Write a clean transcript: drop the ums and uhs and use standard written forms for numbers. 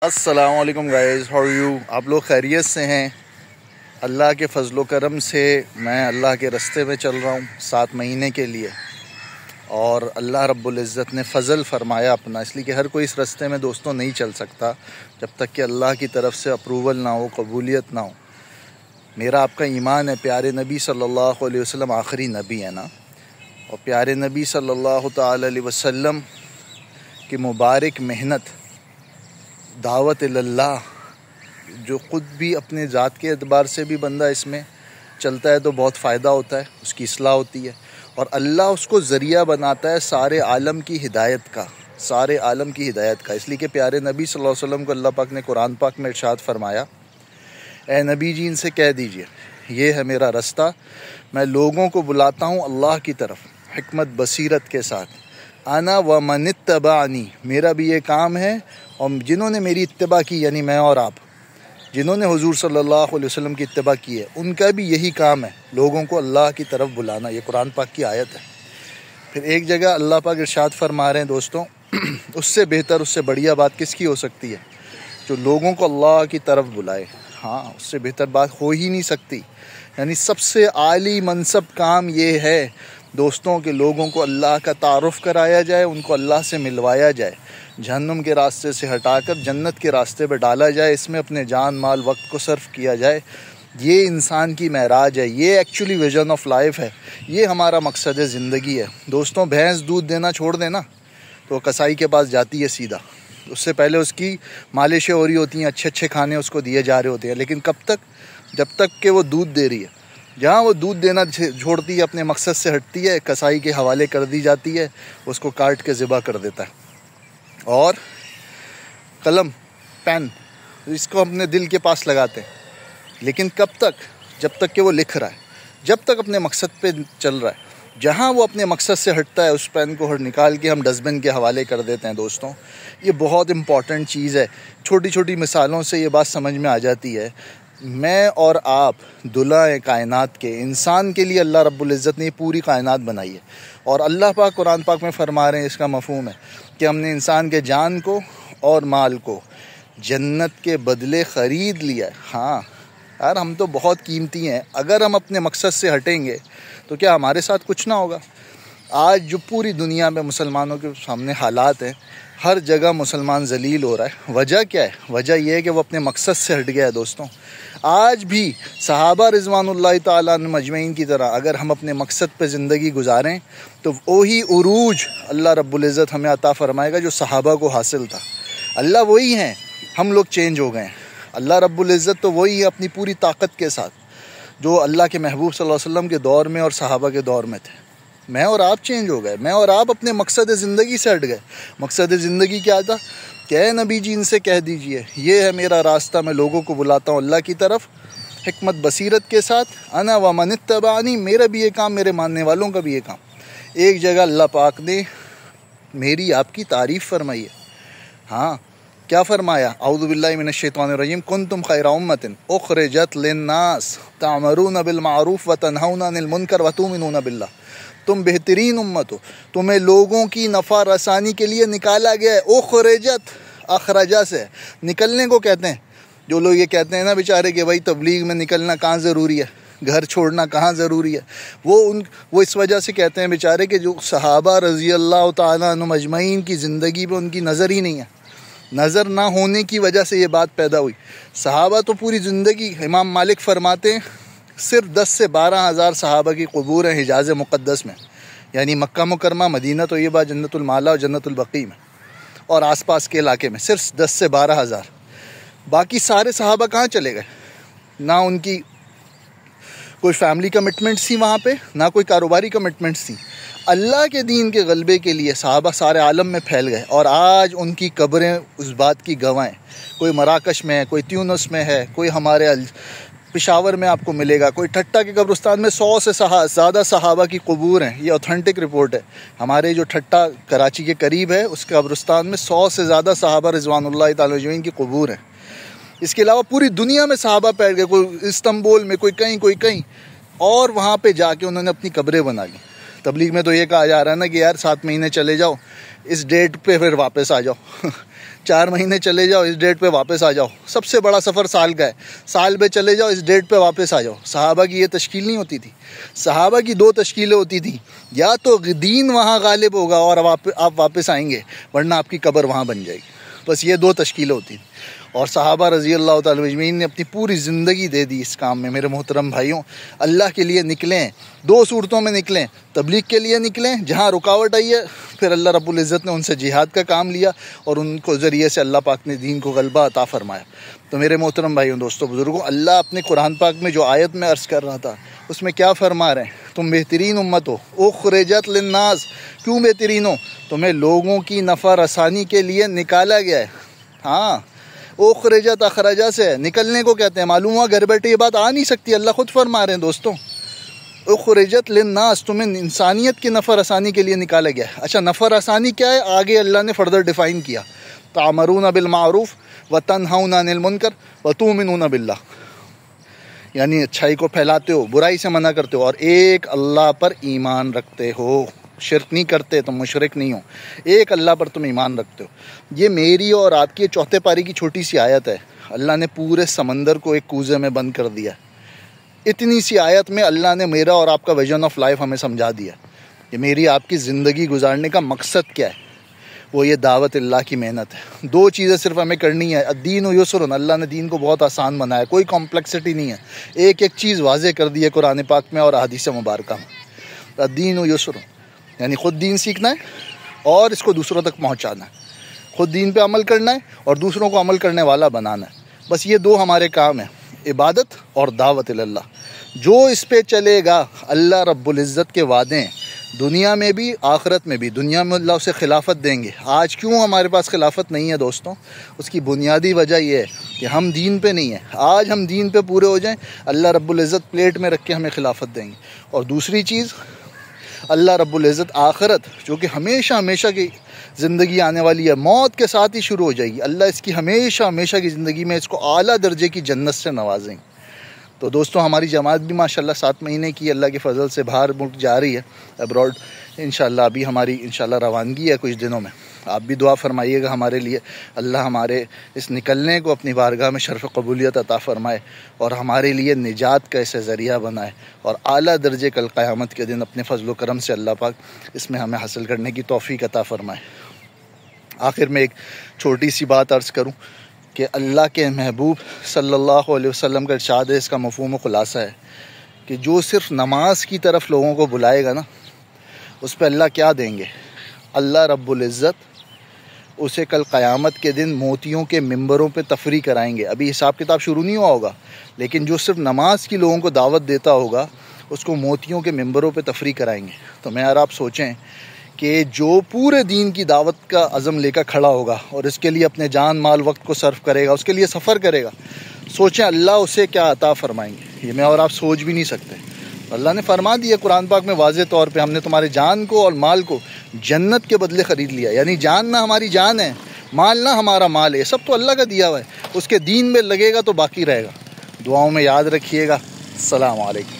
السلام علیکم guys, how you? آپ لوگ خیریت سے ہیں؟ اللہ کے فضل و کرم سے میں اللہ کے راستے میں چل رہا ہوں 7 مہینے کے لیے، اور اللہ رب العزت نے فضل فرمایا اپنا، اس لیے کہ ہر کوئی اس راستے میں دوستوں نہیں چل سکتا جب تک کہ اللہ کی طرف سے اپروول نہ ہو، قبولیت نہ ہو۔ میرا آپ کا ایمان ہے پیارے نبی صلی اللہ علیہ وسلم آخری نبی ہے نا، اور پیارے نبی صلی اللہ تعالی علیہ وسلم کی مبارک محنت دعوت اللہ، جو خود بھی اپنے ذات کے اعتبار سے بھی بندہ اس میں چلتا ہے تو بہت فائدہ ہوتا ہے، اس کی اصلاح ہوتی ہے، اور اللہ اس کو ذریعہ بناتا ہے سارے عالم کی ہدایت کا، سارے عالم کی ہدایت کا۔ اس لیے کہ پیارے نبی صلی اللہ علیہ وسلم کو اللہ پاک نے قرآن پاک میں ارشاد فرمایا، اے نبی جی ان سے کہہ دیجئے یہ ہے میرا راستہ، میں لوگوں کو بلاتا ہوں اللہ کی طرف حکمت بصیرت کے ساتھ، انا و من اتبعنی، میرا بھی یہ کام ہے، اور جنہوں نے میری اتباع کی یعنی میں اور آپ، جنہوں نے حضور صلی اللہ علیہ وسلم کی اتباع کی ہے، ان کا بھی یہی کام ہے، لوگوں کو اللہ کی طرف بلانا۔ یہ قرآن پاک کی آیت ہے۔ پھر ایک جگہ اللہ پاک ارشاد فرما رہے ہیں دوستوں، اس سے بہتر، اس سے بڑھیا بات کس کی ہو سکتی ہے؟ جو لوگوں کو اللہ کی طرف بلائے۔ ہاں، اس سے بہتر بات ہو ہی نہیں سکتی۔ یعنی سب سے عالی منصب کام یہ ہے دوستوں کہ لوگوں کو اللہ کا تعارف کرایا جائے، ان کو اللہ سے ملوایا جائے، جہنم کے راستے سے ہٹا کر جنت کے راستے پہ ڈالا جائے، اس میں اپنے جان مال وقت کو صرف کیا جائے۔ یہ انسان کی معراج ہے، یہ ایکچولی ویژن آف لائف ہے، یہ ہمارا مقصد زندگی ہے۔ دوستوں، بھینس دودھ دینا چھوڑ دینا تو کسائی کے پاس جاتی ہے سیدھا، اس سے پہلے اس کی مالشیں ہو رہی ہوتی ہیں، اچھے اچھے کھانے اس کو دیے جا رہے ہوتے ہیں، لیکن کب تک؟ جب تک کہ وہ دودھ دے رہی ہے۔ جہاں وہ دودھ دینا چھوڑتی ہے، اپنے مقصد سے ہٹتی ہے، کسائی کے حوالے کر دی جاتی ہے، اس کو کاٹ کے ذبح کر دیتا ہے، اور قلم پین اس کو اپنے دل کے پاس لگاتے ہیں۔ لیکن کب تک؟ جب تک کہ وہ لکھ رہا ہے، جب تک اپنے مقصد پہ چل رہا ہے۔ جہاں وہ اپنے مقصد سے ہٹتا ہے، اس پین کو نکال کے ہم ڈسٹ بن کے حوالے کر دیتے ہیں۔ دوستوں، یہ بہت امپورٹنٹ چیز ہے۔ چھوٹی چھوٹی مثالوں سے یہ بات سمجھ میں آ جاتی ہے۔ میں اور آپ دلہا کائنات کے، انسان کے لیے اللہ رب العزت نے یہ پوری کائنات بنائی ہے، اور اللہ پاک قرآن پاک میں فرما رہے ہیں، اس کا مفہوم ہے کہ ہم نے انسان کے جان کو اور مال کو جنت کے بدلے خرید لیا ہے۔ ہاں یار، ہم تو بہت قیمتی ہیں۔ اگر ہم اپنے مقصد سے ہٹیں گے تو کیا ہمارے ساتھ کچھ نہ ہوگا؟ آج جو پوری دنیا میں مسلمانوں کے سامنے حالات ہیں، ہر جگہ مسلمان ذلیل ہو رہا ہے۔ وجہ کیا ہے؟ وجہ یہ ہے کہ وہ اپنے مقصد سے ہٹ گیا ہے۔ دوستوں، آج بھی صحابہ رضوان اللہ تعالیٰ عنہ مجمعین کی طرح اگر ہم اپنے مقصد پہ زندگی گزاریں تو وہی عروج اللہ رب العزت ہمیں عطا فرمائے گا جو صحابہ کو حاصل تھا۔ اللہ وہی ہیں، ہم لوگ چینج ہو گئے ہیں۔ اللہ رب العزت تو وہی ہے اپنی پوری طاقت کے ساتھ، جو اللہ کے محبوب صلی اللہ علیہ وسلم کے دور میں اور صحابہ کے دور میں تھے۔ میں اور آپ چینج ہو گئے، میں اور آپ اپنے مقصد زندگی سے ہٹ گئے۔ مقصد زندگی کیا تھا؟ کہ اے نبی جی ان سے کہہ دیجئے یہ ہے میرا راستہ، میں لوگوں کو بلاتا ہوں اللہ کی طرف حکمت بصیرت کے ساتھ، انا و من اتبعنی، میرا بھی یہ کام، میرے ماننے والوں کا بھی یہ کام۔ ایک جگہ اللہ پاک نے میری آپ کی تعریف فرمائی ہے۔ ہاں، کیا فرمایا؟ اعوذ باللہ من الشیطان الرجیم، کنتم خیر امۃ اخرجت للناس تأمرون بالمعروف وتنہون عن المنکر وتؤمنون باللہ، تم بہترین امت ہو، تمہیں لوگوں کی نفع رسانی کے لیے نکالا گیا ہے۔ اخرجت، اخرجہ سے نکلنے کو کہتے ہیں۔ جو لوگ یہ کہتے ہیں نا بیچارے کہ بھائی تبلیغ میں نکلنا کہاں ضروری ہے، گھر چھوڑنا کہاں ضروری ہے، وہ اس وجہ سے کہتے ہیں بیچارے کہ جو صحابہ رضی اللہ تعالیٰ عنہ مجمعین کی زندگی پہ ان کی نظر ہی نہیں ہے، نظر نہ ہونے کی وجہ سے یہ بات پیدا ہوئی۔ صحابہ تو پوری زندگی، امام مالک فرماتے ہیں صرف 10 سے 12 ہزار صحابہ کی قبور ہیں حجاز مقدس میں، یعنی مکہ مکرمہ، مدینہ طیبہ، جنت المالا اور جنت البقیع میں اور آس پاس کے علاقے میں، صرف 10 سے 12 ہزار۔ باقی سارے صحابہ کہاں چلے گئے؟ نہ ان کی کوئی فیملی کمٹمنٹس تھی وہاں پہ، نہ کوئی کاروباری کمٹمنٹس تھی۔ اللہ کے دین کے غلبے کے لیے صحابہ سارے عالم میں پھیل گئے، اور آج ان کی قبریں اس بات کی گواہ ہیں۔ کوئی مراکش میں ہے، کوئی تیونس میں ہے، کوئی ہمارے پشاور میں آپ کو ملے گا، کوئی ٹھٹا کے قبرستان میں 100 سے زیادہ صحابہ کی قبور ہیں۔ یہ اوتھینٹک رپورٹ ہے۔ ہمارے جو ٹھٹا کراچی کے قریب ہے، اس قبرستان میں 100 سے زیادہ صحابہ رضوان اللہ تعالی علیہم کی قبور ہیں۔ اس کے علاوہ پوری دنیا میں صحابہ پھیل گئے، کوئی استنبول میں، کوئی کہیں، اور وہاں پہ جا کے انہوں نے اپنی قبریں بنا لی۔ تبلیغ میں تو یہ کہا جا رہا ہے نا کہ یار 7 مہینے چلے جاؤ، اس ڈیٹ پہ پھر واپس آ جاؤ 4 مہینے چلے جاؤ، اس ڈیٹ پہ واپس آ جاؤ۔ سب سے بڑا سفر سال کا ہے، سال پہ چلے جاؤ، اس ڈیٹ پہ واپس آ جاؤ۔ صحابہ کی یہ تشکیل نہیں ہوتی تھی، صحابہ کی 2 تشکیلیں ہوتی تھیں، یا تو دین وہاں غالب ہوگا اور آپ واپس آئیں گے، ورنہ آپ کی قبر وہاں بن جائے گی۔ بس یہ 2 تشکیلیں ہوتی تھیں، اور صحابہ رضی اللہ تعالی اجمعین نے اپنی پوری زندگی دے دی اس کام میں۔ میرے محترم بھائیوں، اللہ کے لیے نکلیں، 2 صورتوں میں نکلیں، تبلیغ کے لیے نکلیں، جہاں رکاوٹ آئی ہے پھر اللہ رب العزت نے ان سے جہاد کا کام لیا اور ان کو ذریعے سے اللہ پاک نے دین کو غلبہ عطا فرمایا۔ تو میرے محترم بھائیوں، دوستوں، بزرگوں، اللہ اپنے قرآن پاک میں جو آیت میں عرض کر رہا تھا اس میں کیا فرما رہے ہیں؟ تم بہترین امت ہو، اخرجت للناس۔ کیوں بہترین ہو؟ تمہیں لوگوں کی نفع رسانی کے لیے نکالا گیا ہے۔ ہاں، اخرجت اخرجہ سے نکلنے کو کہتے ہیں۔ معلوم ہوا گھر بیٹھے یہ بات آ نہیں سکتی، اللہ خود فرما رہے ہیں دوستوں، اخرجت للناس، تمہیں انسانیت کی نفع رسانی کے لیے نکالا گیا ہے۔ اچھا، نفع رسانی کیا ہے؟ آگے اللہ نے فردر ڈیفائن کیا، تأمرون بالمعروف وتنہون عن المنکر وتؤمنون باللہ، یعنی اچھائی کو پھیلاتے ہو، برائی سے منع کرتے ہو، اور ایک اللہ پر ایمان رکھتے ہو۔ شرک نہیں کرتے، تم مشرک نہیں ہو، ایک اللہ پر تم ایمان رکھتے ہو۔ یہ میری اور آپ کی 4 پارے کی چھوٹی سی آیت ہے، اللہ نے پورے سمندر کو ایک کوزے میں بند کر دیا۔ اتنی سی آیت میں اللہ نے میرا اور آپ کا ویژن آف لائف ہمیں سمجھا دیا کہ میری آپ کی زندگی گزارنے کا مقصد کیا ہے۔ وہ یہ دعوت اللہ کی محنت ہے۔ 2 چیزیں صرف ہمیں کرنی ہے۔ الدین یسر، اللہ نے دین کو بہت آسان بنایا، کوئی کمپلیکسٹی نہیں ہے، ایک چیز واضح کر دی ہے قرآن پاک میں اور احادیث مبارکہ میں۔ الدین یسر، یعنی خود دین سیکھنا ہے اور اس کو دوسروں تک پہنچانا ہے، خود دین پہ عمل کرنا ہے اور دوسروں کو عمل کرنے والا بنانا ہے۔ بس یہ 2 ہمارے کام ہیں، عبادت اور دعوت اللہ۔ جو اس پہ چلے گا، اللہ رب العزت کے وعدے ہیں، دنیا میں بھی آخرت میں بھی۔ دنیا میں اللہ اسے خلافت دیں گے۔ آج کیوں ہمارے پاس خلافت نہیں ہے دوستوں؟ اس کی بنیادی وجہ یہ ہے کہ ہم دین پہ نہیں ہیں۔ آج ہم دین پہ پورے ہو جائیں، اللہ رب العزت پلیٹ میں رکھ کے ہمیں خلافت دیں گے۔ اور دوسری چیز، اللہ رب العزت آخرت، جو کہ ہمیشہ ہمیشہ کی زندگی آنے والی ہے، موت کے ساتھ ہی شروع ہو جائے گی، اللہ اس کی ہمیشہ ہمیشہ کی زندگی میں اس کو اعلیٰ درجے کی جنت سے نوازیں گے۔ تو دوستوں، ہماری جماعت بھی ماشاءاللہ 7 مہینے کی اللہ کے فضل سے باہر ملک جا رہی ہے، ابراڈ۔ انشاءاللہ ابھی ہماری انشاءاللہ روانگی ہے کچھ دنوں میں۔ آپ بھی دعا فرمائیے گا ہمارے لیے، اللہ ہمارے اس نکلنے کو اپنی بارگاہ میں شرف قبولیت عطا فرمائے اور ہمارے لیے نجات کا اسے ذریعہ بنائے، اور اعلیٰ درجے کل قیامت کے دن اپنے فضل و کرم سے اللہ پاک اس میں ہمیں حاصل کرنے کی توفیق عطا فرمائے۔ آخر میں ایک چھوٹی سی بات عرض کروں کہ اللہ کے محبوب صلی اللہ علیہ وسلم کا ارشاد ہے، اس کا مفہوم و خلاصہ ہے کہ جو صرف نماز کی طرف لوگوں کو بلائے گا نا، اس پہ اللہ کیا دیں گے؟ اللہ رب العزت اسے کل قیامت کے دن موتیوں کے ممبروں پہ تفریح کرائیں گے۔ ابھی حساب کتاب شروع نہیں ہوا ہوگا، لیکن جو صرف نماز کی لوگوں کو دعوت دیتا ہوگا اس کو موتیوں کے ممبروں پہ تفریح کرائیں گے۔ تو میں اور آپ سوچیں کہ جو پورے دین کی دعوت کا عزم لے کر کھڑا ہوگا اور اس کے لیے اپنے جان مال وقت کو صرف کرے گا، اس کے لیے سفر کرے گا، سوچیں اللہ اسے کیا عطا فرمائیں گے۔ یہ میں اور آپ سوچ بھی نہیں سکتے۔ اللہ نے فرما دیا قرآن پاک میں واضح طور پہ، ہم نے تمہارے جان کو اور مال کو جنت کے بدلے خرید لیا۔ یعنی جان نہ ہماری جان ہے، مال نہ ہمارا مال ہے، سب تو اللہ کا دیا ہوا ہے۔ اس کے دین میں لگے گا تو باقی رہے گا۔ دعاؤں میں یاد رکھیے گا۔ السلام علیکم۔